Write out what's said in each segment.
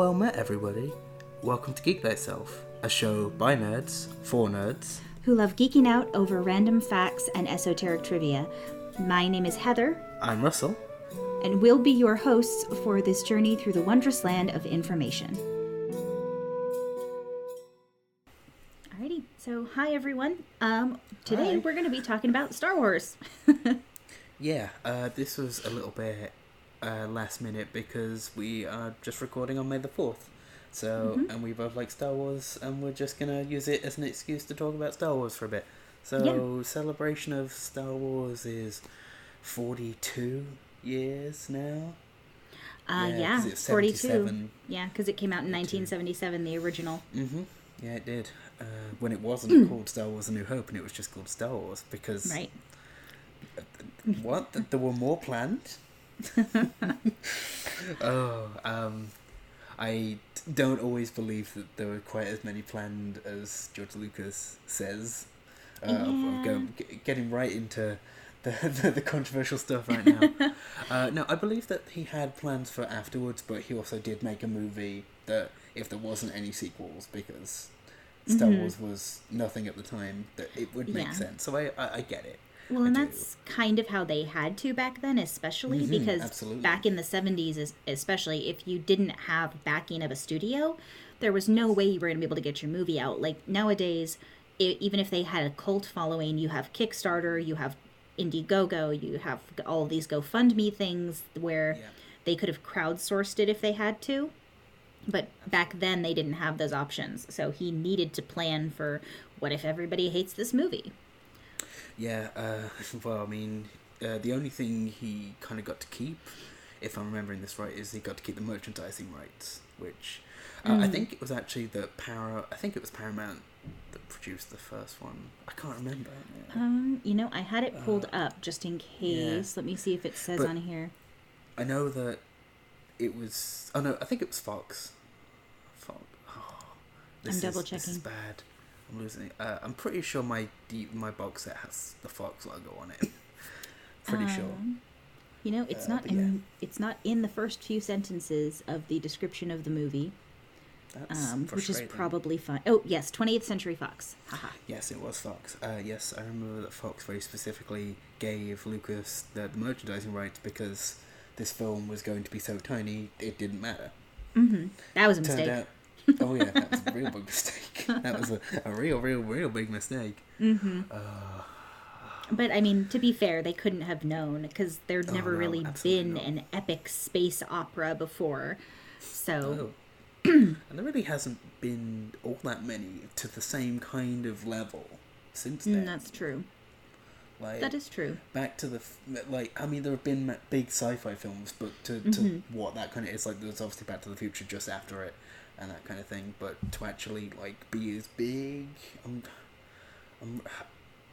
Well met, everybody. Welcome to Geek, Thyself, a show by nerds, for nerds, who love geeking out over random facts and esoteric trivia. My name is Heather. I'm Russell. And we'll be your hosts for this journey through the wondrous land of information. Alrighty, so hi everyone. Today we're going to be talking about Star Wars. This was a little bit last minute because we are just recording on May the 4th. So, and we both like Star Wars, and we're just going to use it as an excuse to talk about Star Wars for a bit. So, Celebration of Star Wars is 42 years now. 42. Yeah, because it came out in 1977, the original. Mm-hmm. Yeah, it did. When it wasn't called Star Wars A New Hope, and it was just called Star Wars, because... Right. What? There were more planned? I don't always believe that there were quite as many planned as George Lucas says. I'm getting right into the controversial stuff right now. No, I believe that he had plans for afterwards, but he also did make a movie that, if there wasn't any sequels, because Star Wars was nothing at the time, that it would make sense. So I get it. Well, and that's kind of how they had to back then, especially because back in the 70s, especially, if you didn't have backing of a studio, there was no way you were going to be able to get your movie out. Like, nowadays, even if they had a cult following, you have Kickstarter, you have Indiegogo, you have all of these GoFundMe things where they could have crowdsourced it if they had to. But back then, they didn't have those options. So he needed to plan for, what if everybody hates this movie? Yeah, the only thing he kind of got to keep, if I'm remembering this right, is he got to keep the merchandising rights, which I think it was actually Paramount that produced the first one. I can't remember. I had it pulled up just in case. Let me see if it says on here. I know that it was... Oh, no, I think it was Fox. I'm double checking. This is bad. I'm losing it. I'm pretty sure my box set has the Fox logo on it. Pretty sure. It's not in the first few sentences of the description of the movie. That's which is probably fine. Oh, yes, 20th Century Fox. Haha. Yes, it was Fox. Yes, I remember that Fox very specifically gave Lucas the merchandising rights because this film was going to be so tiny, it didn't matter. Mm-hmm. That was a mistake. Oh yeah, that was a real big mistake. That was a real big mistake. Mm-hmm. But I mean, to be fair, they couldn't have known because there'd never really been an epic space opera before. So, and there really hasn't been all that many to the same kind of level since then. That's true. That is true. Back to there have been big sci-fi films, but to what that kind of is, there's obviously Back to the Future just after it. And that kind of thing, but to actually be as big,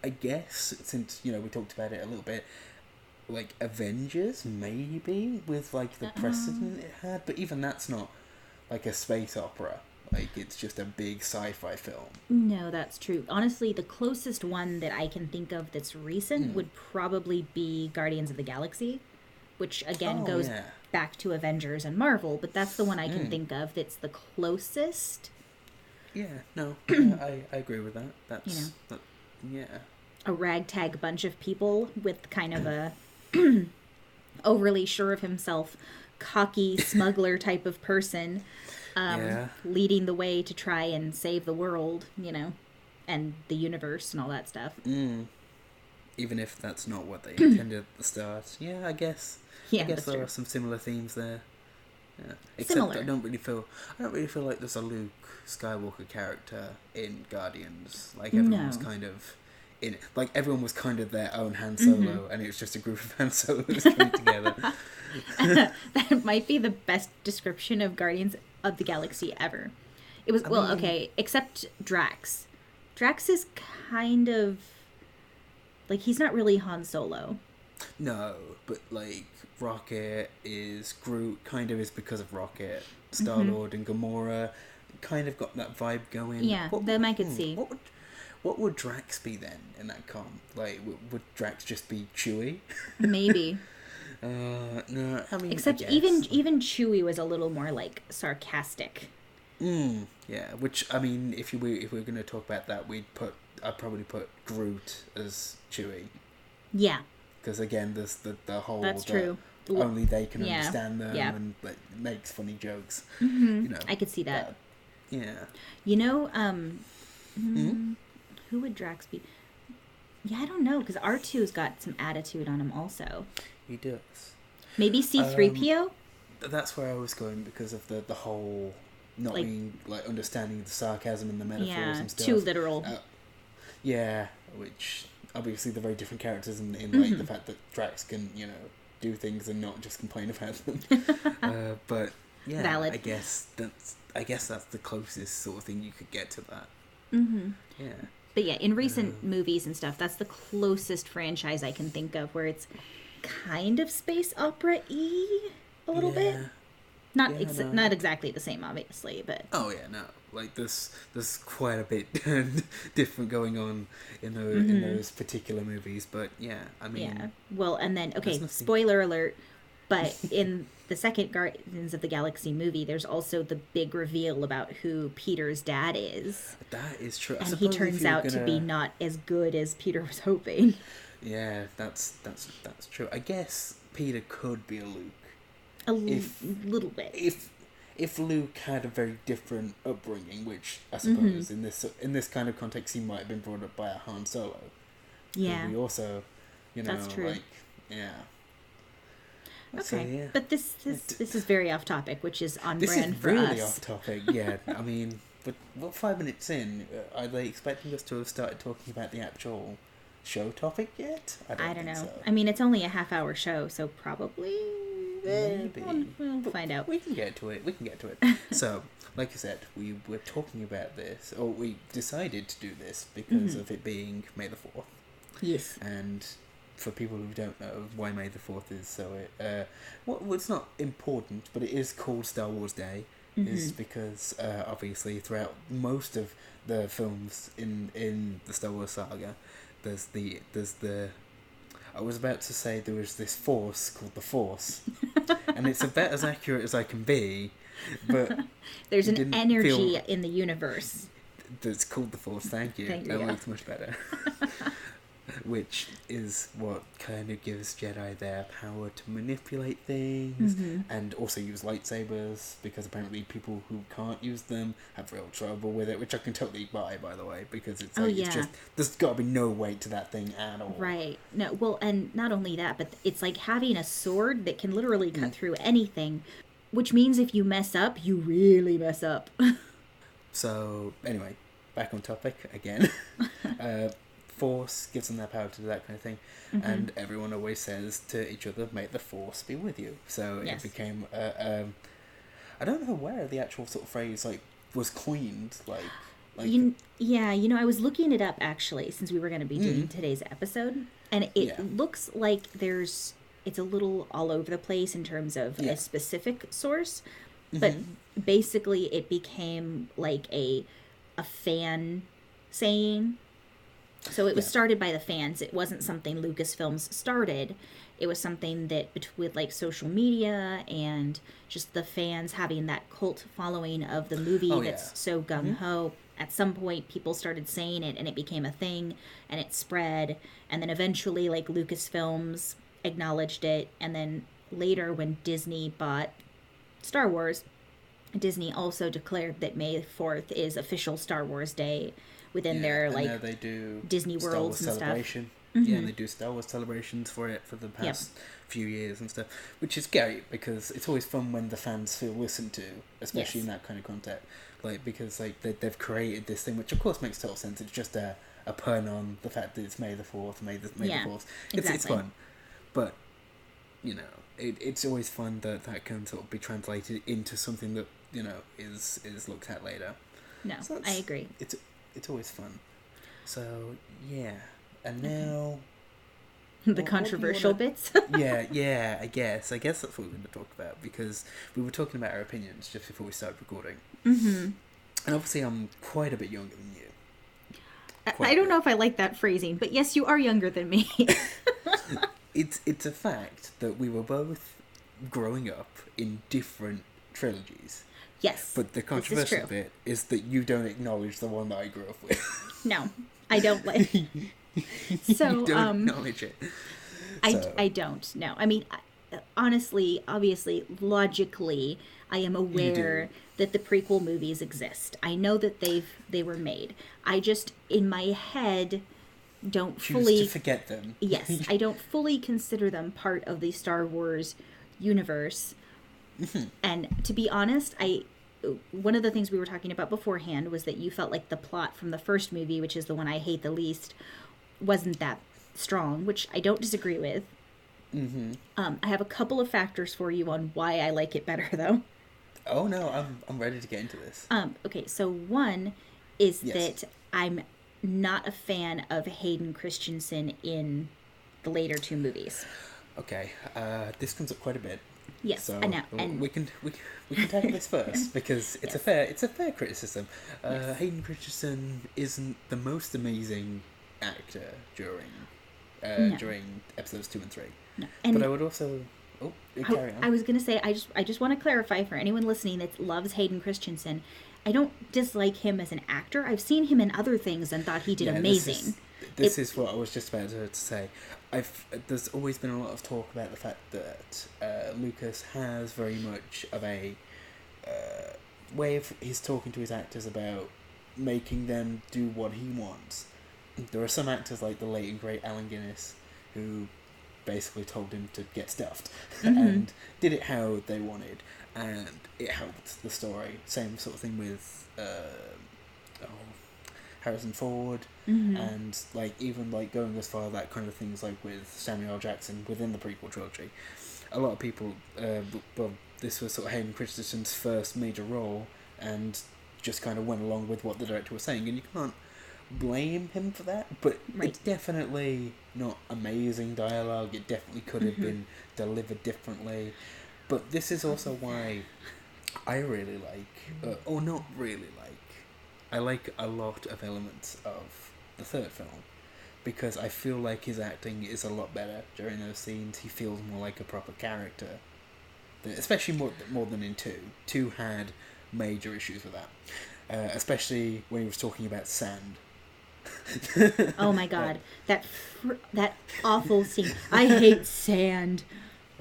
I guess, since we talked about it a little bit, Avengers maybe with the precedent it had, but even that's not a space opera. It's just a big sci-fi film. No, that's true. Honestly, the closest one that I can think of that's recent would probably be Guardians of the Galaxy, which again goes back to Avengers and Marvel, but that's the one I can think of that's the closest. Yeah, no, I agree with that. That's a ragtag bunch of people with kind of a overly sure of himself, cocky smuggler type of person, leading the way to try and save the world, and the universe and all that stuff. Even if that's not what they intended at the start. Yeah, I guess. Yeah, I guess there are some similar themes there. Yeah. Except similar. I don't really feel like there's a Luke Skywalker character in Guardians. Everyone was kind of in it. Everyone was kind of their own Han Solo, and it was just a group of Han Solos coming together. That might be the best description of Guardians of the Galaxy ever. It was except Drax. Drax is kind of he's not really Han Solo. No, but Rocket is Groot, kind of is because of Rocket. Star-Lord and Gamora kind of got that vibe going. Yeah, them I could see. What would Drax be then in that com? Would Drax just be Chewie? Maybe. No, I mean, except even Chewie was a little more like sarcastic. Yeah, which I mean, if we're gonna talk about that, I'd probably put Groot as Chewie. Yeah. Because again, there's the whole that's true. Only they can understand them and like makes funny jokes. You know, I could see that. Yeah. You know, who would Drax be? Yeah, I don't know, because R2's got some attitude on him also. He does. Maybe C-3PO? That's where I was going because of the whole not being, like, understanding the sarcasm and the metaphors and stuff. Too literal. Which, obviously, they're very different characters in like, the fact that Drax can, you know, do things and not just complain about them. But, yeah, valid. I guess that's the closest sort of thing you could get to that. Yeah. But yeah, in recent movies and stuff, that's the closest franchise I can think of where it's kind of space opera-y a little bit. Not exactly the same, obviously, but... Oh, yeah, no. Like, there's quite a bit different going on in those particular movies, but yeah, I mean... Yeah, well, and then, okay, spoiler alert, but in the second Guardians of the Galaxy movie, there's also the big reveal about who Peter's dad is. That is true. And he turns out to be not as good as Peter was hoping. Yeah, that's true. I guess Peter could be a Luke. A little bit. If Luke had a very different upbringing, which I suppose in this kind of context he might have been brought up by a Han Solo. Yeah. We also, you know, that's true. like, yeah. Okay, so, yeah. But this is very off topic, which is on brand for us. This is really off topic, yeah. I mean, but 5 minutes in, are they expecting us to have started talking about the actual show topic yet? I don't know. So. I mean, it's only a half-hour show, so probably... Maybe. We'll find out. We can get to it. So, like I said, we were talking about this, or we decided to do this because of it being May the 4th. Yes. And for people who don't know why May the 4th is so... well, it's not important, but it is called Star Wars Day, is because, obviously, throughout most of the films in the Star Wars saga, there's the... I was about to say there was this force called the Force, and it's about as accurate as I can be, but... There's an energy in the universe. That's called the Force, thank you. That works much better. Which is what kind of gives Jedi their power to manipulate things and also use lightsabers, because apparently people who can't use them have real trouble with it, which I can totally buy, by the way, because it's it's just, there's got to be no weight to that thing at all. Right. No, well, and not only that, but it's like having a sword that can literally cut through anything, which means if you mess up, you really mess up. So, anyway, back on topic again. Force gives them their power to do that kind of thing, and everyone always says to each other, "May the Force be with you." So it became I don't know where the actual sort of phrase was coined. I was looking it up actually, since we were going to be doing today's episode, and it looks like it's a little all over the place in terms of a specific source, but basically it became like a fan saying. So it was started by the fans. It wasn't something Lucasfilms started. It was something that, with like social media and just the fans having that cult following of the movie that's so gung-ho, at some point people started saying it and it became a thing and it spread. And then eventually like Lucasfilms acknowledged it. And then later when Disney bought Star Wars, Disney also declared that May 4th is official Star Wars Day within their like they do Disney Star Worlds Wars and celebration. stuff. Yeah, and they do Star Wars celebrations for it for the past few years and stuff, which is great because it's always fun when the fans feel listened to, especially in that kind of context. Like because like they've created this thing, which of course makes total sense. It's just a pun on the fact that it's May the 4th, May the 4th. It's fun, but you know it's always fun that can sort of be translated into something that you know is looked at later. No, so I agree. It's always fun. So, yeah. And now... the controversial bits? yeah, I guess. That's what we're going to talk about, because we were talking about our opinions just before we started recording. And obviously I'm quite a bit younger than you. I don't know if I like that phrasing, but yes, you are younger than me. it's a fact that we were both growing up in different trilogies. Yes. But the controversial bit is that you don't acknowledge the one that I grew up with. No, I don't like. So you don't acknowledge it. I don't. No, I mean, honestly, obviously, logically, I am aware that the prequel movies exist. I know that they were made. I just, in my head, don't fully to forget them. Yes, I don't fully consider them part of the Star Wars universe. And to be honest, one of the things we were talking about beforehand was that you felt like the plot from the first movie, which is the one I hate the least, wasn't that strong, which I don't disagree with. I have a couple of factors for you on why I like it better, though. Oh no, I'm ready to get into this. Okay, so one is that I'm not a fan of Hayden Christensen in the later two movies. Okay, this comes up quite a bit. Yes, so I know. And we can tackle this first because it's a fair criticism. Hayden Christensen isn't the most amazing actor during episodes 2 and 3. No. But I would also carry on. I was gonna say I just want to clarify for anyone listening that loves Hayden Christensen. I don't dislike him as an actor. I've seen him in other things and thought he did amazing. This is what I was just about to say. There's always been a lot of talk about the fact that Lucas has very much of a way of he's talking to his actors about making them do what he wants. There are some actors like the late and great Allen Guinness who basically told him to get stuffed and did it how they wanted, and it helped the story. Same sort of thing with Harrison Ford, and even going as far that kind of things like with Samuel L. Jackson within the prequel trilogy. A lot of people, this was sort of Hayden Christensen's first major role, and just kind of went along with what the director was saying, and you can't blame him for that, but it's definitely not amazing dialogue. It definitely could have been delivered differently, but this is also why I really like, or not really like, I like a lot of elements of the third film, because I feel like his acting is a lot better during those scenes. He feels more like a proper character, especially more than in 2. 2 had major issues with that, especially when he was talking about sand. Oh my god, that awful scene. I hate sand,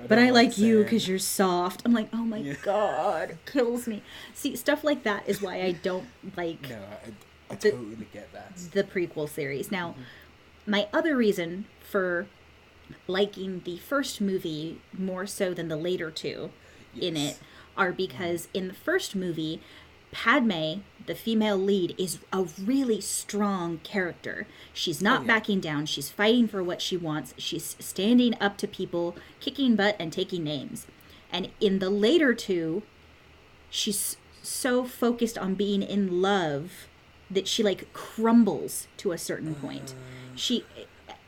but I like you because you're soft. I'm like, oh my god, it kills me. See, stuff like that is why I don't like. No, I totally get that. The prequel series. Now, my other reason for liking the first movie more so than the later two in it are because in the first movie, Padme, the female lead, is a really strong character. She's not backing down. She's fighting for what she wants. She's standing up to people, kicking butt and taking names. And in the later two, she's so focused on being in love that she crumbles to a certain point.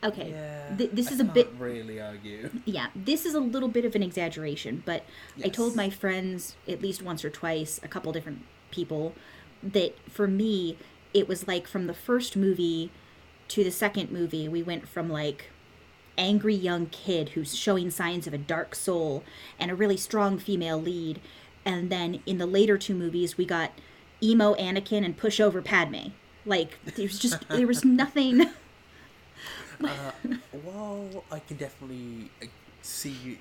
This is a bit really argue. Yeah, this is a little bit of an exaggeration, but I told my friends at least once or twice, a couple different people, that for me it was from the first movie to the second movie, we went from angry young kid who's showing signs of a dark soul and a really strong female lead, and then in the later two movies we got emo Anakin and pushover Padme. There was nothing. Well, I can definitely see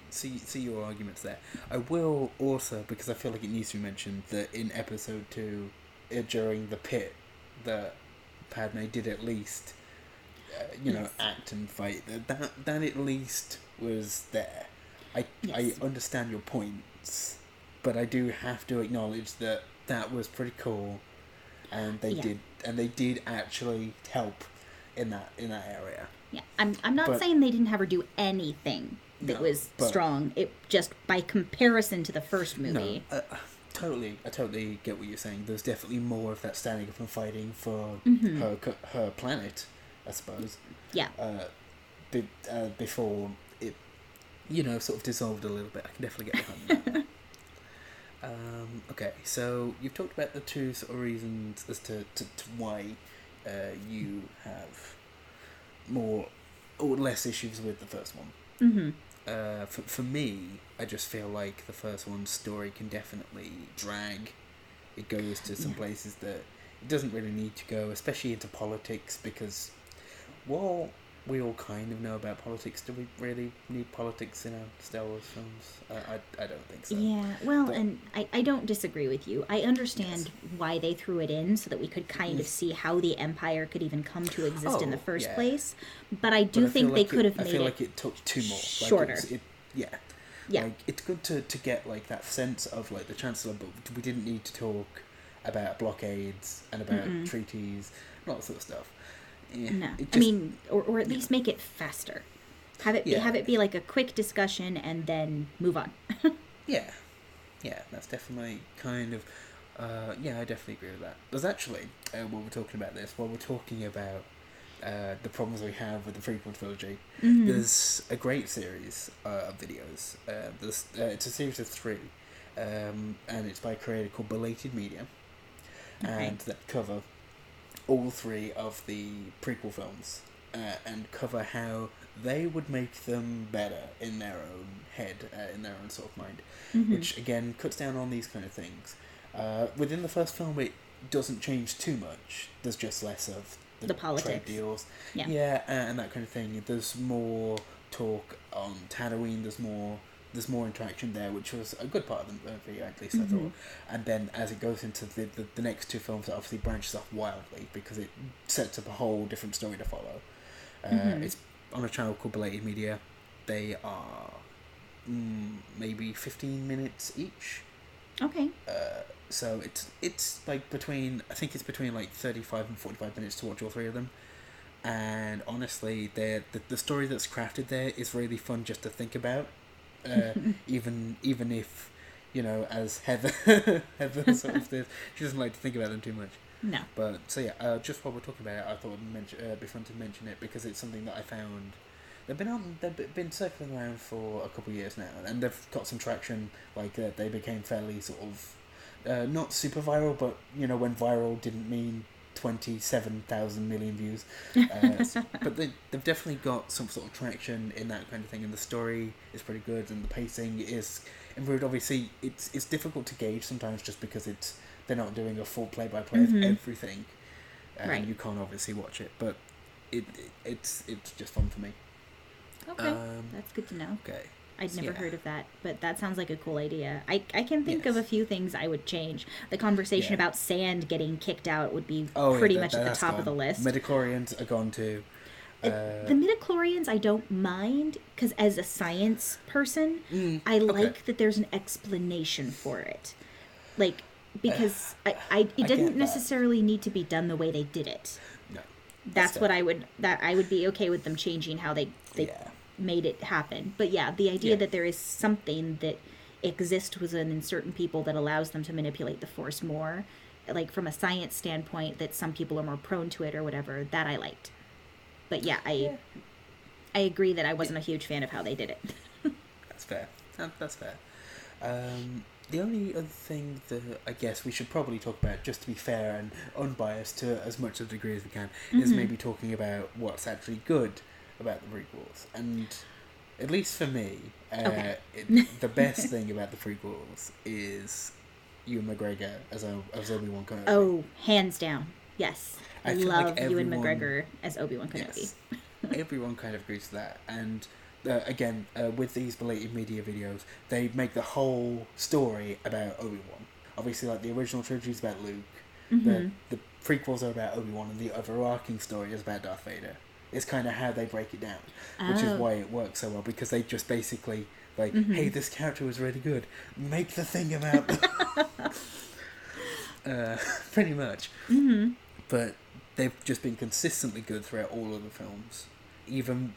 your arguments there. I will also, because I feel like it needs to be mentioned, that in episode 2, during the pit, that Padme did at least, act and fight. That at least was there. I understand your points, but I do have to acknowledge that was pretty cool, and they did actually help in that area. Yeah, I'm not saying they didn't have her do anything that was strong. It just by comparison to the first movie. No, I totally get what you're saying. There's definitely more of that standing up and fighting for her planet, I suppose. Yeah. Before it, sort of dissolved a little bit. I can definitely get behind that. Okay, so you've talked about the two sort of reasons as to why you have more or less issues with the first one. Mm-hmm. For me, I just feel like the first one's story can definitely drag. It goes to some places that it doesn't really need to go, especially into politics, because, well, we all kind of know about politics. Do we really need politics in our Star Wars films? I don't think so. Yeah, well, But, and I don't disagree with you. I understand why they threw it in so that we could kind of see how the Empire could even come to exist in the first place. But I do think they could have made it. I feel like it took too more. Shorter. Yeah. Like, it's good to get, like, that sense of, like, the Chancellor, but we didn't need to talk about blockades and about treaties and all that sort of stuff. Yeah, no. I mean, or at least make it faster. Have it be like a quick discussion and then move on. Yeah, that's definitely kind of... I definitely agree with that. There's actually, while we're talking about this, while we're talking about the problems we have with the prequel trilogy, there's a great series of videos. It's a series of 3, and it's by a creator called Belated Media, and that cover all 3 of the prequel films, and cover how they would make them better in their own head, in their own sort of mind, which again cuts down on these kind of things. Within the first film, it doesn't change too much. There's just less of the politics, trade deals, and that kind of thing. There's more talk on Tatooine. There's more interaction there, which was a good part of the movie, at least I thought. And then as it goes into the next 2 films, it obviously branches off wildly because it sets up a whole different story to follow. It's on a channel called Belated Media. They are maybe 15 minutes each. Okay. So it's like between 35 and 45 minutes to watch all 3 of them. And honestly, the story that's crafted there is really fun just to think about. Even if, as Heather sort of says, she doesn't like to think about them too much. No. But so just while we're talking about it, I thought it'd be fun to mention it because it's something that I found. They've been circling around for a couple of years now, and they've got some traction. Like they became fairly sort of not super viral, but when viral didn't mean 27,000 million views. But they've definitely got some sort of traction in that kind of thing, and the story is pretty good, and the pacing is improved. Obviously, it's difficult to gauge sometimes just because they're not doing a full play-by-play of everything, and you can't obviously watch it. But it's just fun for me. Okay, that's good to know. Okay. I'd never heard of that, but that sounds like a cool idea. I can think of a few things I would change. The conversation about sand getting kicked out would be pretty much at the top of the list. Midichlorians are gone too. The midichlorians I don't mind, because as a science person, I like that there's an explanation for it. Like, because it didn't necessarily need to be done the way they did it. No. That's what I would be okay with them changing how they made it happen. But the idea that there is something that exists within certain people that allows them to manipulate the Force more, like from a science standpoint, that some people are more prone to it or whatever, that I liked. But I agree that I wasn't a huge fan of how they did it. That's fair. That's fair. The only other thing that I guess we should probably talk about, just to be fair and unbiased to as much of a degree as we can, is maybe talking about what's actually good about the prequels. And at least for me, the best thing about the prequels is Ewan McGregor as Obi-Wan Kenobi. Oh, hands down. Yes. I love like Ewan McGregor as Obi-Wan Kenobi. Yes, everyone kind of agrees to that. And again, with these Belated Media videos, they make the whole story about Obi-Wan. Obviously, like the original trilogy is about Luke. The prequels are about Obi-Wan, and the overarching story is about Darth Vader. It's kind of how they break it down, which is why it works so well, because they just basically like, hey, this character was really good. Make the thing about them. Pretty much. But they've just been consistently good throughout all of the films, even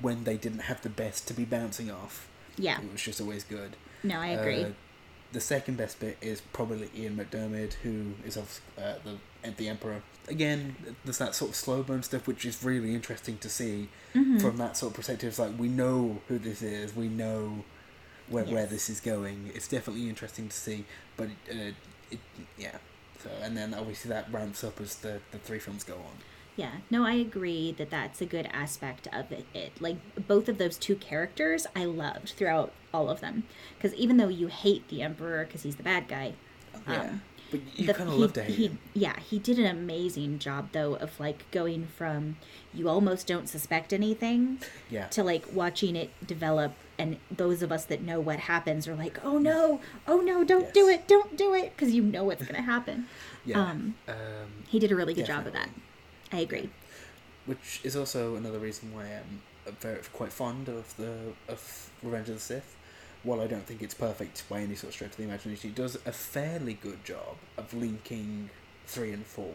when they didn't have the best to be bouncing off. Yeah, it was just always good. No, I agree. The second best bit is probably Ian McDiarmid, who is of the Emperor. Again, there's that sort of slow burn stuff, which is really interesting to see from that sort of perspective. It's like, we know who this is, we know where this is going. It's definitely interesting to see, but So, and then obviously that ramps up as the 3 films go on. Yeah, no, I agree that that's a good aspect of it. Like, both of those two characters I loved throughout all of them. Because even though you hate the Emperor because he's the bad guy, yeah, but you kind of love to hate him. Yeah, he did an amazing job, though, of, like, going from you almost don't suspect anything to, like, watching it develop. And those of us that know what happens are like, oh no, don't do it, because you know what's going to happen. Yeah. He did a really good job of that. I agree. Yeah. Which is also another reason why I'm quite fond of Revenge of the Sith. While I don't think it's perfect by any sort of stretch of the imagination, it does a fairly good job of linking 3 and 4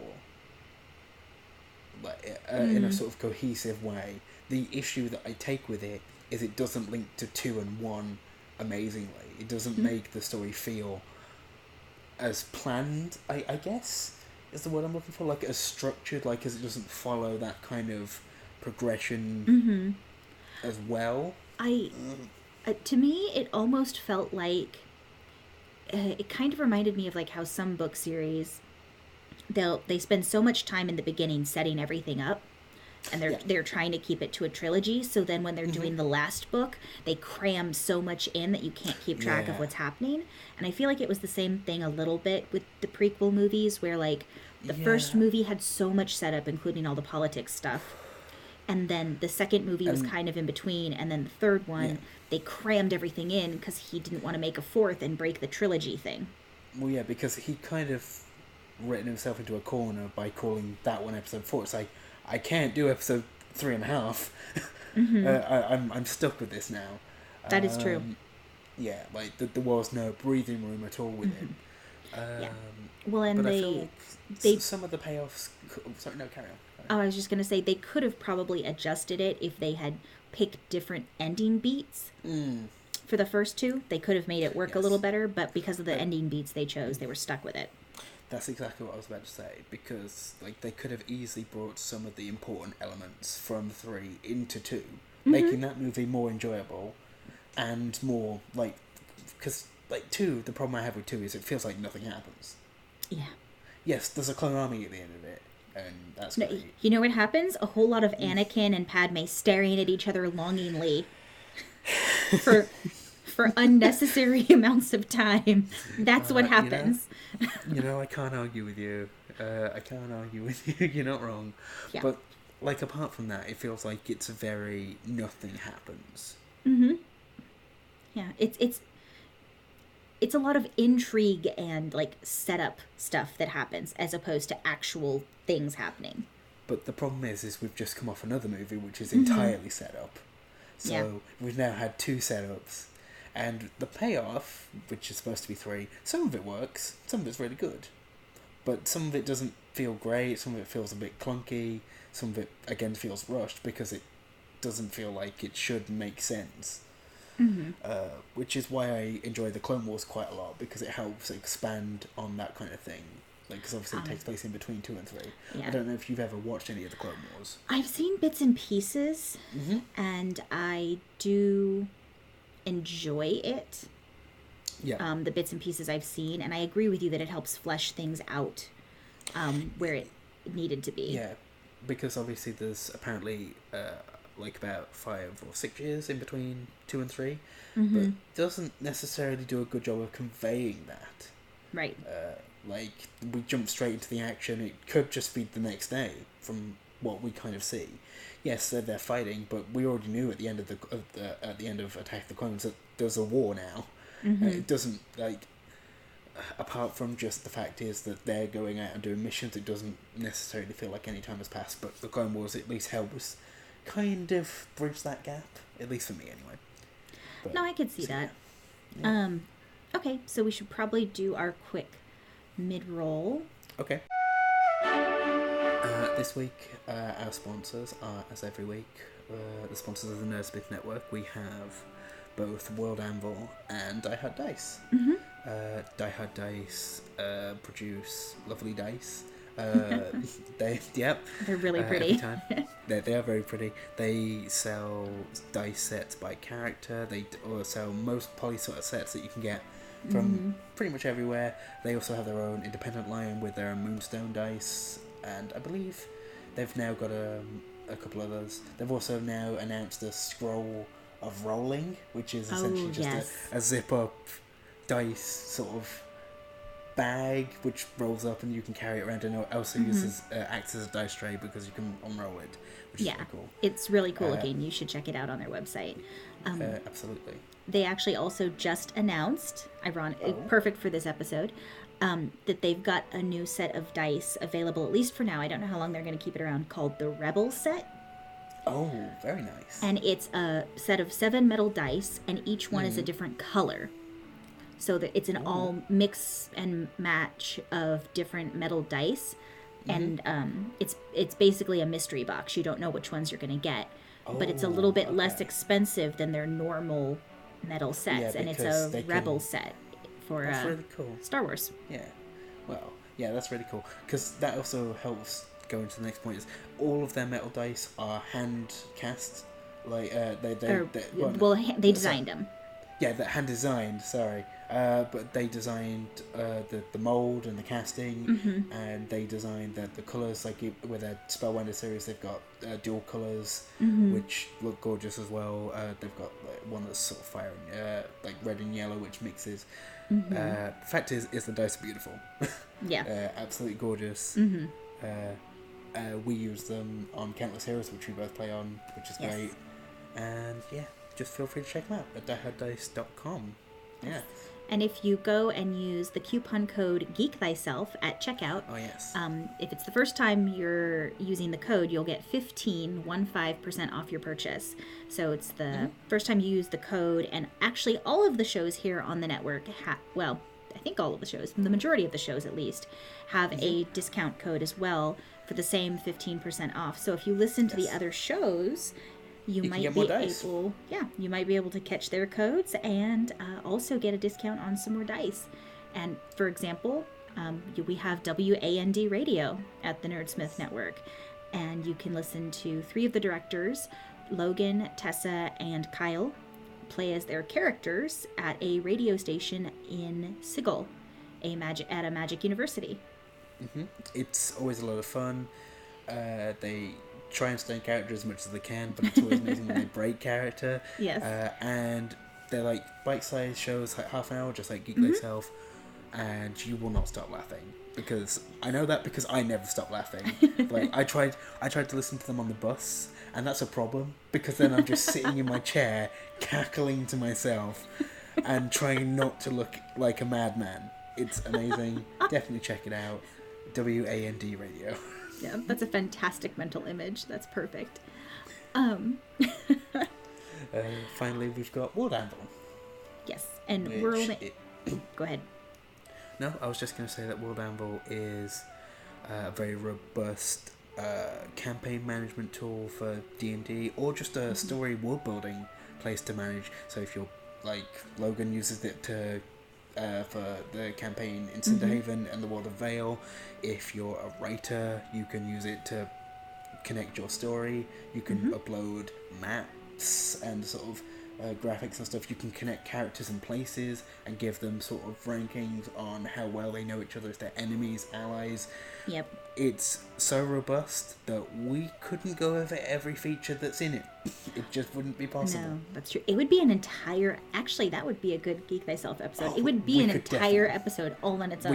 in a sort of cohesive way. The issue that I take with it is it doesn't link to 2 and 1 amazingly. It doesn't make the story feel as planned, I guess, is the word I'm looking for, like as structured, like as it doesn't follow that kind of progression as well. To me, it almost felt like it kind of reminded me of like how some book series they spend so much time in the beginning setting everything up, and they're trying to keep it to a trilogy. So then when they're doing the last book, they cram so much in that you can't keep track of what's happening. And I feel like it was the same thing a little bit with the prequel movies, where like the first movie had so much setup, including all the politics stuff. And then the second movie was kind of in between. And then the third one, they crammed everything in because he didn't want to make a fourth and break the trilogy thing. Well, yeah, because he kind of written himself into a corner by calling that one episode 4. It's like, I can't do episode 3.5. I'm stuck with this now. That is true. Yeah, like there was no breathing room at all with him. Well, and but I feel like some of the payoffs. Sorry, no, carry on. Oh, I was just gonna say they could have probably adjusted it if they had picked different ending beats. For the first two, they could have made it work a little better, but because of the ending beats they chose, they were stuck with it. That's exactly what I was about to say, because like they could have easily brought some of the important elements from 3 into 2, making that movie more enjoyable and more like, because like 2, the problem I have with 2 is it feels like nothing happens. Yeah. Yes, there's a clone army at the end of it, and that's great. You know what happens? A whole lot of Anakin and Padme staring at each other longingly for unnecessary amounts of time. That's what happens. I can't argue with you. I can't argue with you. You're not wrong. Yeah. But like apart from that, it feels like it's very nothing happens. Yeah, it's a lot of intrigue and like setup stuff that happens as opposed to actual things happening. But the problem is we've just come off another movie which is entirely set up. So we've now had 2 setups. And the payoff, which is supposed to be 3, some of it works, some of it's really good. But some of it doesn't feel great, some of it feels a bit clunky, some of it, again, feels rushed because it doesn't feel like it should make sense. Which is why I enjoy the Clone Wars quite a lot, because it helps expand on that kind of thing. Because obviously it takes place in between 2 and 3. I don't know if you've ever watched any of the Clone Wars. I've seen bits and pieces, and I do enjoy it. The bits and pieces I've seen, and I agree with you that it helps flesh things out where it needed to be. Yeah, because obviously there's apparently like about 5 or 6 years in between 2 and 3, but doesn't necessarily do a good job of conveying that. Right. Like we jump straight into the action. It could just be the next day from what we kind of see. Yes, they're fighting, but we already knew at the end of Attack of the Clones that there's a war now. It doesn't, like, apart from just the fact is that they're going out and doing missions, it doesn't necessarily feel like any time has passed, but the Clone Wars at least helps kind of bridge that gap, at least for me anyway. But, no, I could see that. Yeah. Okay, so we should probably do our quick mid-roll. Okay. This week, our sponsors are, as every week, the sponsors of the Nerdsmith Network. We have both World Anvil and Die Hard Dice. Die Hard Dice produce lovely dice. They're really pretty. Every time. They are very pretty. They sell dice sets by character. They sell most poly sort of sets that you can get from pretty much everywhere. They also have their own independent line with their own Moonstone dice, and I believe they've now got a couple of those. They've also now announced a scroll of rolling, which is essentially just a zip up dice sort of bag which rolls up and you can carry it around, and also acts as a dice tray because you can unroll it, which is really cool. It's really cool looking. You should check it out on their website. Absolutely. They actually also just announced, perfect for this episode, that they've got a new set of dice available, at least for now. I don't know how long they're going to keep it around, called the Rebel set. Oh, very nice. And it's a set of 7 metal dice, and each one is a different color. So that it's an all mix and match of different metal dice. And it's basically a mystery box. You don't know which ones you're going to get. But it's a little bit less expensive than their normal metal sets. And it's a Rebel set for that's really cool. Star Wars. Yeah. Well, yeah, that's really cool. Because that also helps go into the next point. Is all of their metal dice are hand cast. Like, they designed them. Yeah, they're hand designed, sorry. But they designed the mold and the casting, and they designed the colours. Like with their Spellbinder series, they've got dual colours, which look gorgeous as well. They've got one that's sort of fire and like red and yellow, which mixes. Fact is the dice are beautiful. Yeah, absolutely gorgeous. We use them on Countless Heroes, which we both play on, which is great. And yeah, just feel free to check them out at dieharddice.com. Yeah. And if you go and use the coupon code Geek Thyself at checkout, if it's the first time you're using the code, you'll get 15% off your purchase. So it's the first time you use the code, and actually all of the shows here on the network, I think all of the shows, the majority of the shows at least, have a discount code as well for the same 15% off. So if you listen to the other shows, you might be able to catch their codes and also get a discount on some more dice. And for example, we have WAND Radio at the Nerdsmith Network, and you can listen to 3 of the directors, Logan, Tessa, and Kyle, play as their characters at a radio station in Sigil, at a magic university. It's always a lot of fun. They try and stay in character as much as they can, but it's always amazing when they break character. Yes. And they're like bite-sized shows, like half an hour, just like Geek Thyself, and you will not stop laughing. Because I know that because I never stop laughing. Like I tried to listen to them on the bus, and that's a problem because then I'm just sitting in my chair cackling to myself and trying not to look like a madman. It's amazing. Definitely check it out. WAND Radio. Yeah, that's a fantastic mental image. That's perfect. Finally, we've got World Anvil. Yes, and go ahead. No, I was just going to say that World Anvil is a very robust campaign management tool for D&D, or just a story world building place to manage. So if you're like Logan uses it to for the campaign in Cinderhaven and the World of Vale. If you're a writer, you can use it to connect your story. You can upload maps and sort of graphics and stuff. You can connect characters and places and give them sort of rankings on how well they know each other, if they're enemies, allies. Yep. It's so robust that we couldn't go over every feature that's in it. It just wouldn't be possible. No, that's true. It would be an entire... Actually, that would be a good Geek Thyself episode. It would be an entire episode all on its own.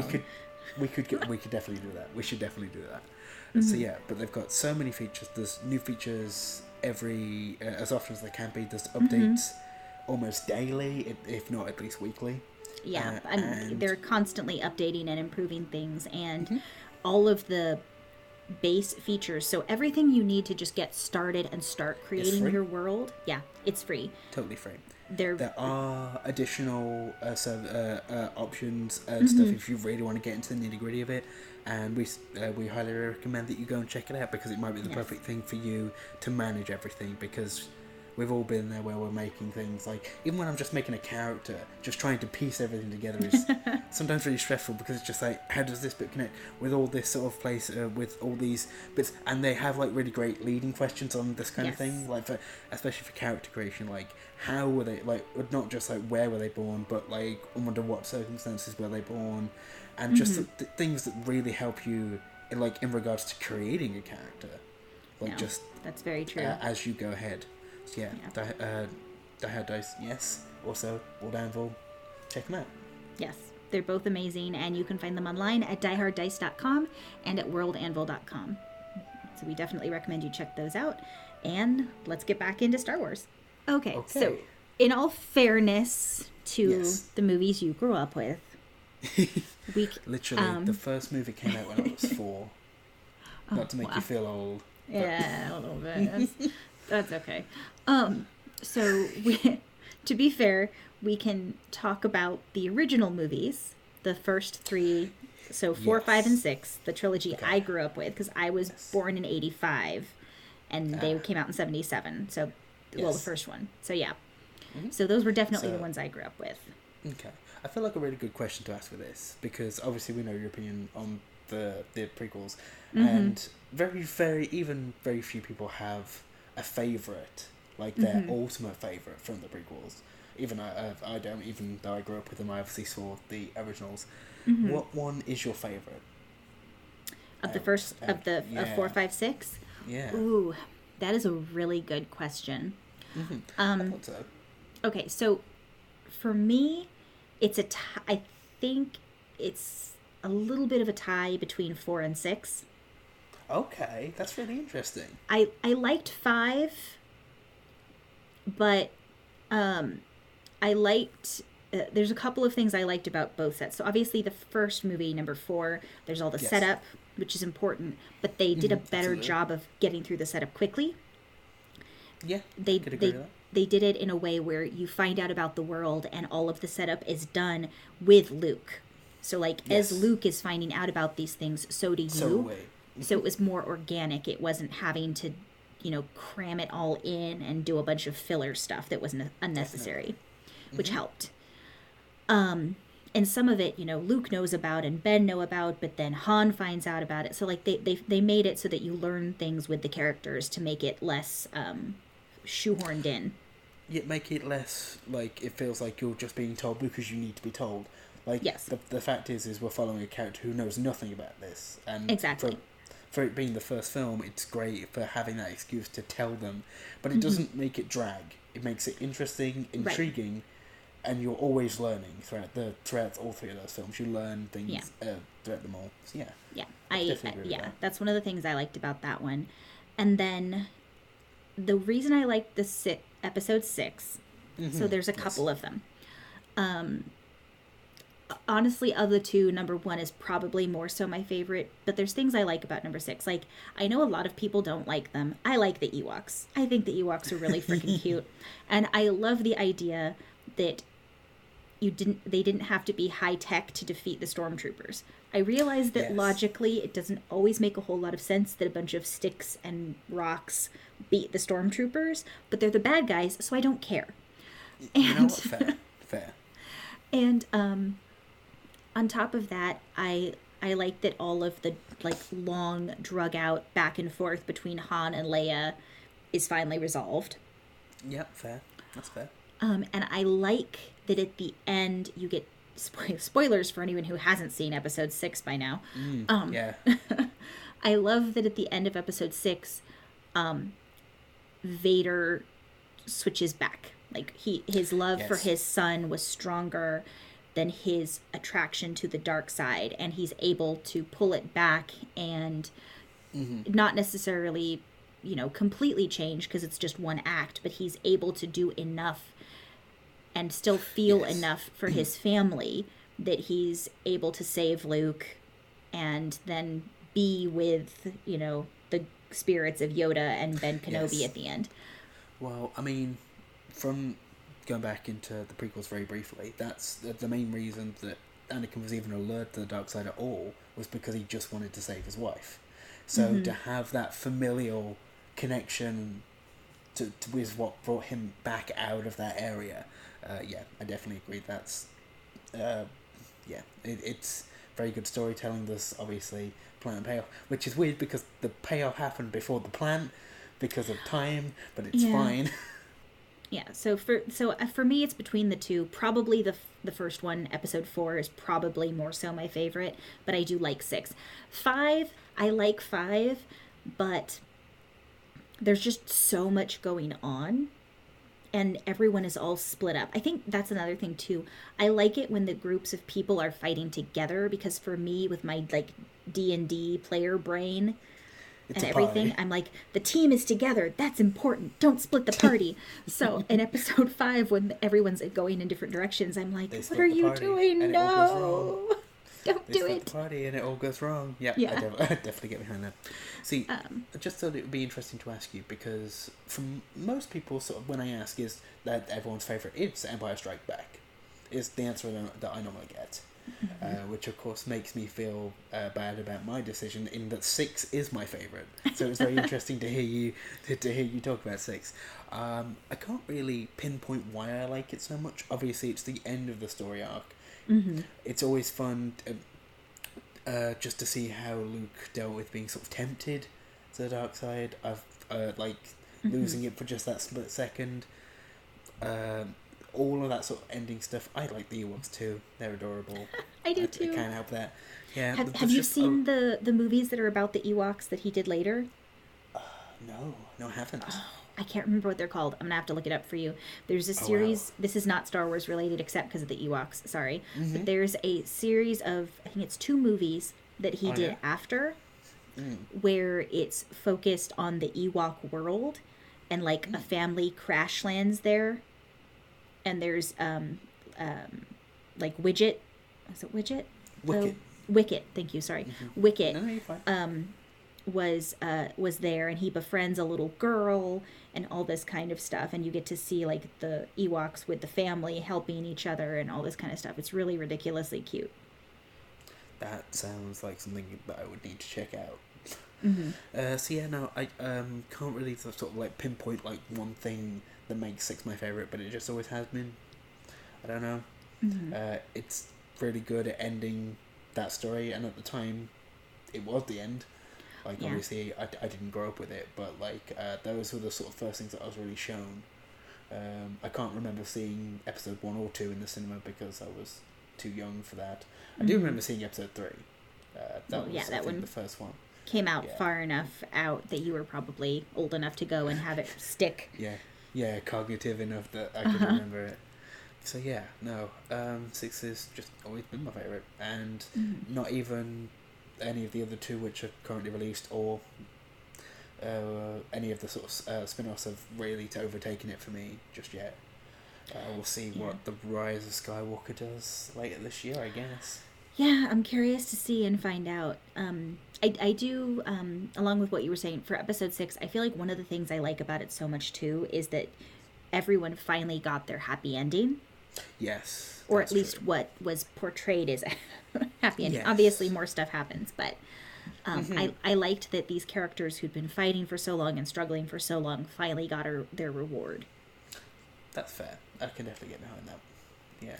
We could definitely do that. We should definitely do that. So yeah, but they've got so many features. There's new features every... as often as they can be. There's updates almost daily, if not at least weekly. Yeah, and they're constantly updating and improving things, and all of the base features, so everything you need to just get started and start creating your world, it's free. Totally free. There are additional options and stuff if you really want to get into the nitty-gritty of it, and we highly recommend that you go and check it out, because it might be the perfect thing for you to manage everything, because we've all been there where we're making things, like, even when I'm just making a character, just trying to piece everything together is sometimes really stressful, because it's just like, how does this bit connect with all this sort of place, with all these bits, and they have like really great leading questions on this kind of thing, like especially for character creation, like how were they, like, not just like where were they born, but like under what circumstances were they born, and just the things that really help you in regards to creating a character. like no, just that's very true. As you go ahead. So Die Hard Dice, yes. Also, World Anvil, check them out. Yes, they're both amazing, and you can find them online at dieharddice.com and at worldanvil.com. So we definitely recommend you check those out. And let's get back into Star Wars. Okay. So in all fairness to the movies you grew up with, literally the first movie came out when I was 4. Not to make you feel old. But... Yeah, a little bit. That's okay. So to be fair, we can talk about the original movies, the first 3, so 4, 5, and 6, the trilogy I grew up with, because I was born in 85, and they came out in 77. So, well, the first one. So yeah. Mm-hmm. So those were definitely the ones I grew up with. Okay. I feel like a really good question to ask for this, because obviously we know your opinion on the prequels, and very few people have a favourite, like their ultimate favourite from the prequels. Even I don't, even though I grew up with them, I obviously saw the originals. What one is your favourite? Of the first, of 4, 5, 6? Yeah. Ooh, that is a really good question. I thought so. Okay, so for me, it's I think it's a little bit of a tie between 4 and 6. Okay, that's really interesting. I liked 5, but I liked... there's a couple of things I liked about both sets. So obviously the first movie, number 4, there's all the setup, which is important, but they did a better job of getting through the setup quickly. Yeah, they did it in a way where you find out about the world and all of the setup is done with Luke. So as Luke is finding out about these things, so do you. So it was more organic. It wasn't having to, cram it all in and do a bunch of filler stuff that was unnecessary, which helped. And some of it, Luke knows about and Ben know about, but then Han finds out about it. So they made it so that you learn things with the characters to make it less shoehorned in. Yeah, make it less like it feels like you're just being told because you need to be told. Like, the fact is we're following a character who knows nothing about this. And exactly. For it being the first film, it's great for having that excuse to tell them. But it doesn't make it drag. It makes it interesting, intriguing, and you're always learning throughout all 3 of those films. You learn things throughout them all. So, yeah. That's one of the things I liked about that one. And then the reason I liked episode 6, so there's a couple of them. Honestly, of the 2, number 1 is probably more so my favorite, but there's things I like about number 6. Like, I know a lot of people don't like them. I like the Ewoks. I think the Ewoks are really freaking cute. And I love the idea that they didn't have to be high tech to defeat the stormtroopers. I realize that logically it doesn't always make a whole lot of sense that a bunch of sticks and rocks beat the stormtroopers, but they're the bad guys, so I don't care. And fair. And on top of that, I like that all of the long drug out back and forth between Han and Leia is finally resolved. Yep, fair. That's fair. And I like that at the end you get spoilers for anyone who hasn't seen episode 6 by now. I love that at the end of episode 6, Vader switches back. Like his love for his son was stronger than his attraction to the dark side, and he's able to pull it back and not necessarily, completely change because it's just one act, but he's able to do enough and still feel enough for his family that he's able to save Luke and then be with, the spirits of Yoda and Ben Kenobi at the end. Well, I mean, from going back into the prequels very briefly, that's the main reason that Anakin was even alert to the dark side at all was because he just wanted to save his wife. So to have that familial connection to with what brought him back out of that area, I definitely agree. That's it's very good storytelling. There's obviously plan and payoff, which is weird because the payoff happened before the plan because of time, but it's fine. Yeah, so for me, it's between the 2. Probably the first one, episode 4, is probably more so my favorite, but I do like 6. 5, I like 5, but there's just so much going on. And everyone is all split up. I think that's another thing too. I like it when the groups of people are fighting together, because for me, with my like D&D player brain and everything, I'm like, the team is together. That's important. Don't split the party. So in episode 5, when everyone's going in different directions, I'm like, what are you doing? No. Don't do it. The party and it all goes wrong. Yeah. I definitely get behind that. See, I just thought it would be interesting to ask you, because from most people, sort of when I ask, is that everyone's favourite is Empire Strikes Back, is the answer that I normally get, which of course makes me feel bad about my decision, in that 6 is my favourite. So it's very interesting to hear you talk about 6. I can't really pinpoint why I like it so much. Obviously, it's the end of the story arc. Mm-hmm. It's always fun just to see how Luke dealt with being sort of tempted to the dark side. I've losing it for just that split second. All of that sort of ending stuff. I like the Ewoks too. They're adorable. I do too. I can't help that. Yeah. Have you seen the movies that are about the Ewoks that he did later? No, I haven't. I can't remember what they're called. I'm going to have to look it up for you. There's a series. Wow. This is not Star Wars related, except because of the Ewoks. Sorry. Mm-hmm. But there's a series of, I think it's 2 movies that he did after, where it's focused on the Ewok world, and like a family crash lands there. And there's like Widget. Is it Widget? Wicket. Thank you. Sorry. Mm-hmm. Wicket. No, you're fine. Was there, and he befriends a little girl and all this kind of stuff, and you get to see like the Ewoks with the family helping each other and all this kind of stuff. It's really ridiculously cute. That sounds like something that I would need to check out. Mm-hmm. So yeah, no, I can't really sort of like pinpoint like one thing that makes 6 my favourite, but it just always has been. I don't know. Mm-hmm. It's really good at ending that story, and at the time it was the end. Like, obviously, I didn't grow up with it, but, like, those were the sort of first things that I was really shown. I can't remember seeing episode 1 or 2 in the cinema because I was too young for that. I do remember seeing episode 3. That was the first one. Came out far enough out that you were probably old enough to go and have it stick. Yeah, cognitive enough that I could remember it. So, 6 has just always been my favourite. And not even any of the other 2 which are currently released, or any of the sort of spin-offs have really overtaken it for me just yet. We'll see what the Rise of Skywalker does later this year, I guess. Yeah, I'm curious to see and find out. I do, along with what you were saying, for episode 6, I feel like one of the things I like about it so much too is that everyone finally got their happy ending. Yes. Or at least what was portrayed as a happy ending. Yes. Obviously, more stuff happens, but I liked that these characters who'd been fighting for so long and struggling for so long finally got their reward. That's fair. I can definitely get behind that. Yeah.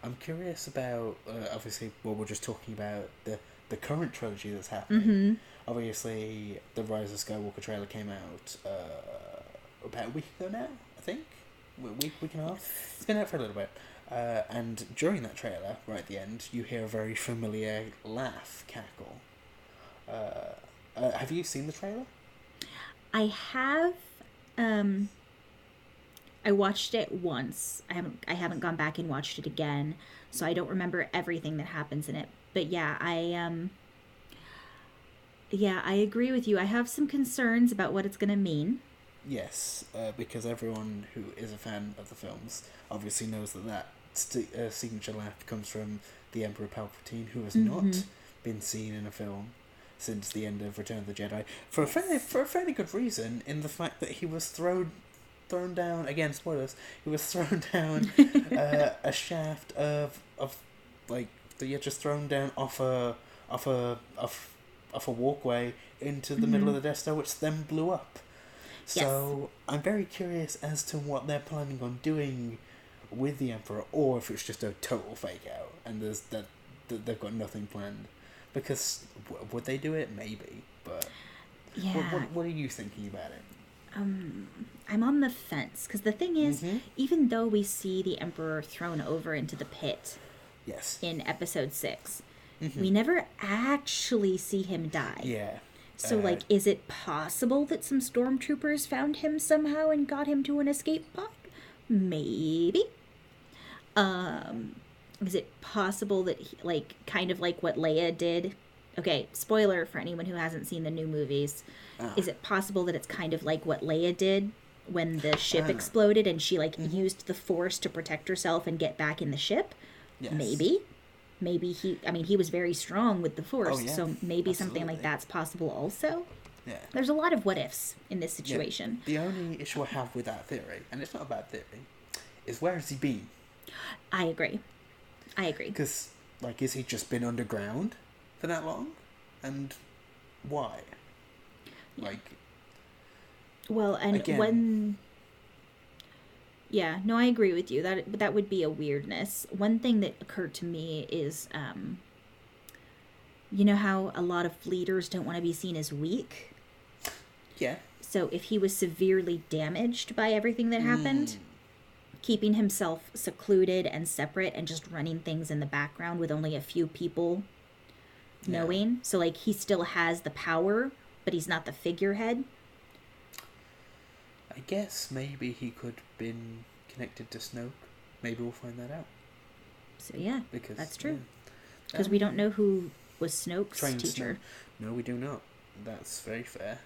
I'm curious about, obviously, we're just talking about the current trilogy that's happening. Mm-hmm. Obviously, the Rise of Skywalker trailer came out about a week ago now, I think. Week and a half. It's been out for a little bit. And during that trailer, right at the end, you hear a very familiar laugh cackle. Have you seen the trailer? I have. I watched it once. I haven't gone back and watched it again, so I don't remember everything that happens in it. But I agree with you. I have some concerns about what it's going to mean. Yes, because everyone who is a fan of the films obviously knows that signature laugh comes from the Emperor Palpatine, who has not been seen in a film since the end of Return of the Jedi, for a fairly good reason, in the fact that he was thrown down, again, spoilers, he was thrown down a shaft of just thrown down off a walkway into the middle of the Death Star, which then blew up. So I'm very curious as to what they're planning on doing with the Emperor, or if it's just a total fake out and they've got nothing planned. Because would they do it? Maybe, but what are you thinking about it? I'm on the fence, because the thing is, even though we see the Emperor thrown over into the pit, in episode 6, we never actually see him die. Yeah. So, like, is it possible that some stormtroopers found him somehow and got him to an escape pod? Maybe. Is it possible that, he, like, kind of like what Leia did? Okay, spoiler for anyone who hasn't seen the new movies. Is it possible that it's kind of like what Leia did when the ship exploded and she, like, used the Force to protect herself and get back in the ship? Yes. Maybe he was very strong with the Force, so maybe something like that's possible also. Yeah. There's a lot of what ifs in this situation. Yeah. The only issue I have with that theory, and it's not a bad theory, is where has he been? I agree. Because, like, has he just been underground for that long? And why? Yeah. Like... Well, and again, when... Yeah, no, I agree with you. That would be a weirdness. One thing that occurred to me is, you know how a lot of leaders don't want to be seen as weak? Yeah. So if he was severely damaged by everything that happened, keeping himself secluded and separate and just running things in the background with only a few people knowing. So, like, he still has the power, but he's not the figurehead. I guess maybe he could have been connected to Snoke. Maybe we'll find that out. So yeah, that's true. Because we don't know who was Snoke's teacher. No, we do not. That's very fair.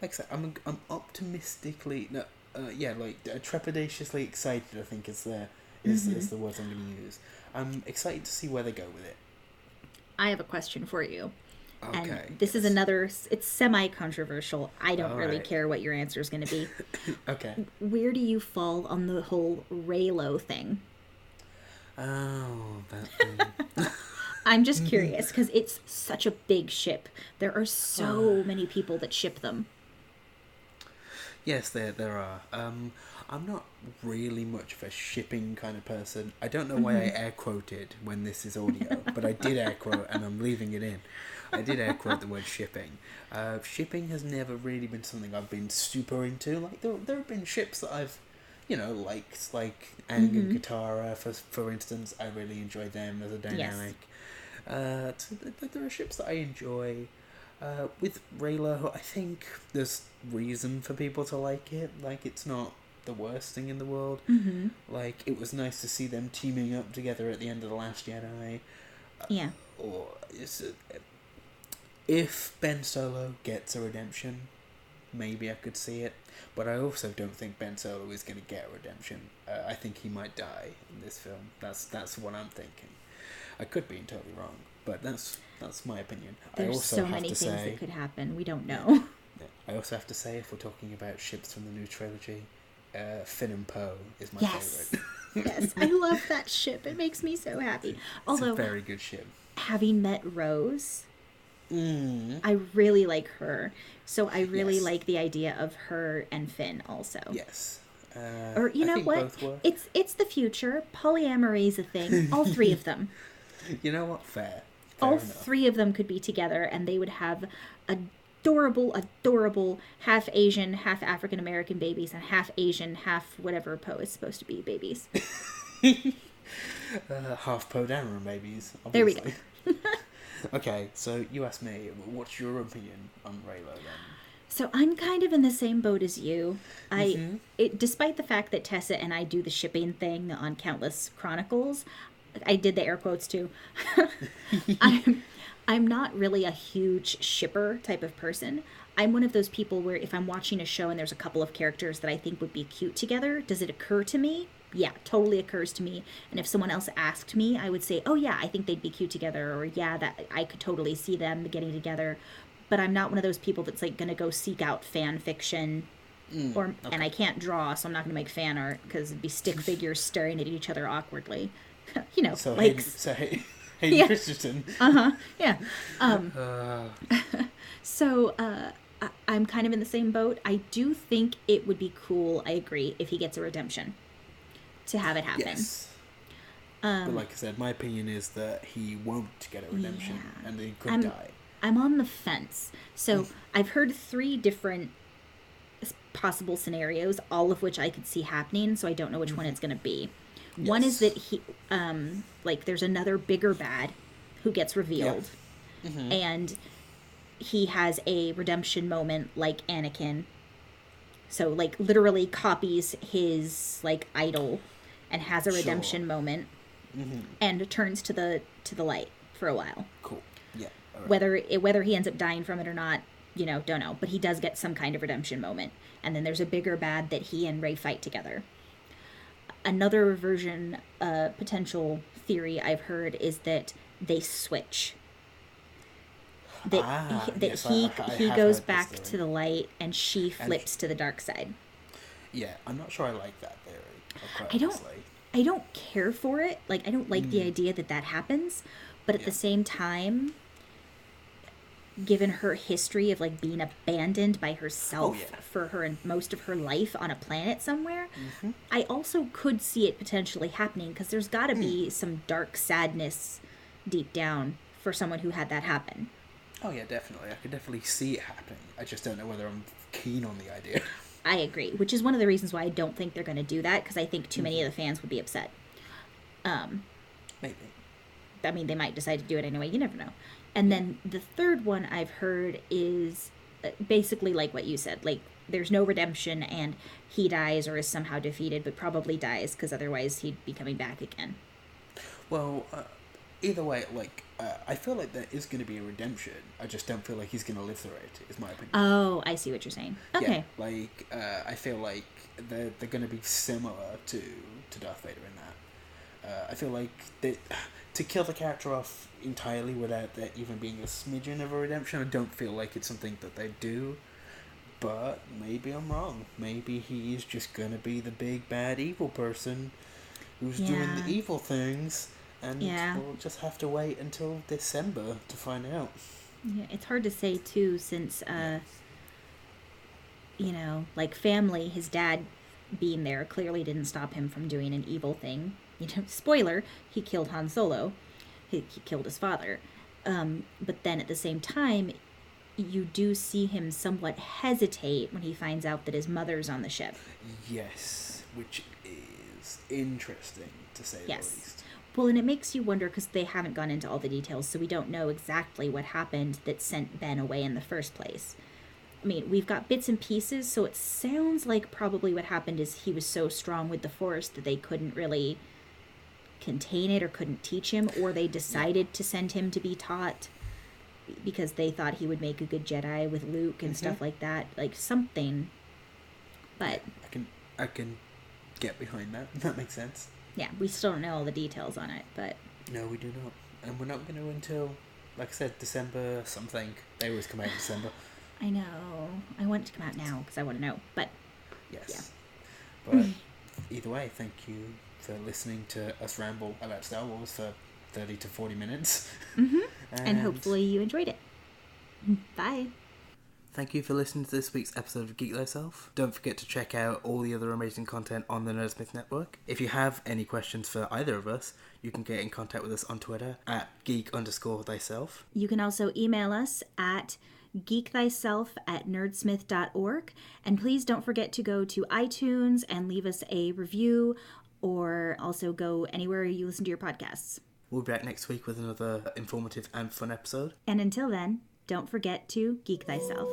Like I said, I'm optimistically trepidatiously excited. I think is the words I'm going to use. I'm excited to see where they go with it. I have a question for you. Okay. And this is another, it's semi-controversial. I don't really care what your answer is going to be. Okay. Where do you fall on the whole Reylo thing? Oh, that thing. I'm just curious, because it's such a big ship. There are so many people that ship them. Yes, there are. I'm not really much of a shipping kind of person. I don't know why I air quoted when this is audio, but I did air quote, and I'm leaving it in. I did air quote the word shipping. Shipping has never really been something I've been super into. Like there have been ships that I've, liked, like Aang and Katara, for instance. I really enjoyed them as a dynamic. Yes. There are ships that I enjoy. With Reylo, I think there's reason for people to like it. Like, it's not the worst thing in the world. Mm-hmm. Like, it was nice to see them teaming up together at the end of The Last Jedi. Yeah. Or if Ben Solo gets a redemption, maybe I could see it. But I also don't think Ben Solo is going to get a redemption. I think he might die in this film. That's what I'm thinking. I could be totally wrong, but that's my opinion. There's I also so have many to things say, that could happen. We don't know. I also have to say, if we're talking about ships from the new trilogy, Finn and Poe is my favorite. Yes, I love that ship. It makes me so happy. Although, it's a very good ship. Having met Rose, I really like her. So I really like the idea of her and Finn also. Yes. Or you know what? It's the future. Polyamory is a thing. All three of them. You know what? Fair all enough. Three of them could be together, and they would have adorable half Asian, half African American babies, and half Asian, half whatever Poe is supposed to be babies. Half Poe Dameron babies. Obviously. There we go. Okay, so you asked me, what's your opinion on Reylo then? So I'm kind of in the same boat as you. Despite the fact that Tessa and I do the shipping thing on Countless Chronicles, I did the air quotes too. I'm not really a huge shipper type of person. I'm one of those people where if I'm watching a show and there's a couple of characters that I think would be cute together, does it occur to me? Yeah, totally occurs to me. And if someone else asked me, I would say, oh yeah, I think they'd be cute together. Or yeah, that I could totally see them getting together. But I'm not one of those people that's like going to go seek out fan fiction. And I can't draw, so I'm not going to make fan art because it'd be stick figures staring at each other awkwardly. So like... Hayden Christensen. Yeah. So, I'm kind of in the same boat. I do think it would be cool, I agree, if he gets a redemption. To have it happen. Yes. But like I said, my opinion is that he won't get a redemption and he could die. I'm on the fence. So I've heard 3 different possible scenarios, all of which I could see happening, so I don't know which one it's going to be. Yes. One is that he, there's another bigger bad who gets revealed. Yeah. And he has a redemption moment like Anakin. So, like, literally copies his, like, idol and has a redemption moment and turns to the light for a while. Cool. Yeah. All right. Whether he ends up dying from it or not, don't know. But he does get some kind of redemption moment. And then there's a bigger bad that he and Rey fight together. Another version, potential theory I've heard is that they switch. He goes back to the light and she flips to the dark side. Yeah, I'm not sure I like that theory. I don't care for it. Like, I don't like the idea that happens. But at the same time, given her history of, like, being abandoned by herself for her and most of her life on a planet somewhere, I also could see it potentially happening, because there's got to be some dark sadness deep down for someone who had that happen. Oh, yeah, definitely. I could definitely see it happening. I just don't know whether I'm keen on the idea. I agree, which is one of the reasons why I don't think they're going to do that, because I think too many of the fans would be upset. Maybe. I mean, they might decide to do it anyway. You never know. And then the third one I've heard is basically like what you said. Like, there's no redemption and he dies or is somehow defeated, but probably dies because otherwise he'd be coming back again. Well, either way, like, I feel like there is going to be a redemption. I just don't feel like he's going to live through it, is my opinion. Oh, I see what you're saying. Okay. Yeah, like, I feel like they're going to be similar to Darth Vader in that. I feel like to kill the character off entirely without there even being a smidgen of a redemption, I don't feel like it's something that they do. But maybe I'm wrong. Maybe he is just going to be the big bad evil person who's doing the evil things. And we'll just have to wait until December to find out. Yeah, it's hard to say, too, since, like, family, his dad being there clearly didn't stop him from doing an evil thing. Spoiler, he killed Han Solo. He killed his father. But then at the same time, you do see him somewhat hesitate when he finds out that his mother's on the ship. Yes, which is interesting, to say the least. Well, and it makes you wonder, because they haven't gone into all the details, so we don't know exactly what happened that sent Ben away in the first place. I mean, we've got bits and pieces, so it sounds like probably what happened is he was so strong with the Force that they couldn't really contain it or couldn't teach him, or they decided to send him to be taught because they thought he would make a good Jedi with Luke and stuff like that. Like, something. But I can get behind that. That makes sense. Yeah, we still don't know all the details on it, but... No, we do not. And we're not going to until, like I said, December something. They always come out in December. I know. I want it to come out now, because I want to know, but... Yes. Yeah. But either way, thank you for listening to us ramble about Star Wars for 30 to 40 minutes. And hopefully you enjoyed it. Bye. Thank you for listening to this week's episode of Geek, Thyself. Don't forget to check out all the other amazing content on the Nerdsmith Network. If you have any questions for either of us, you can get in contact with us on Twitter at geek_thyself. You can also email us at geekthyself@nerdsmith.org. And please don't forget to go to iTunes and leave us a review, or also go anywhere you listen to your podcasts. We'll be back next week with another informative and fun episode. And until then, don't forget to geek thyself.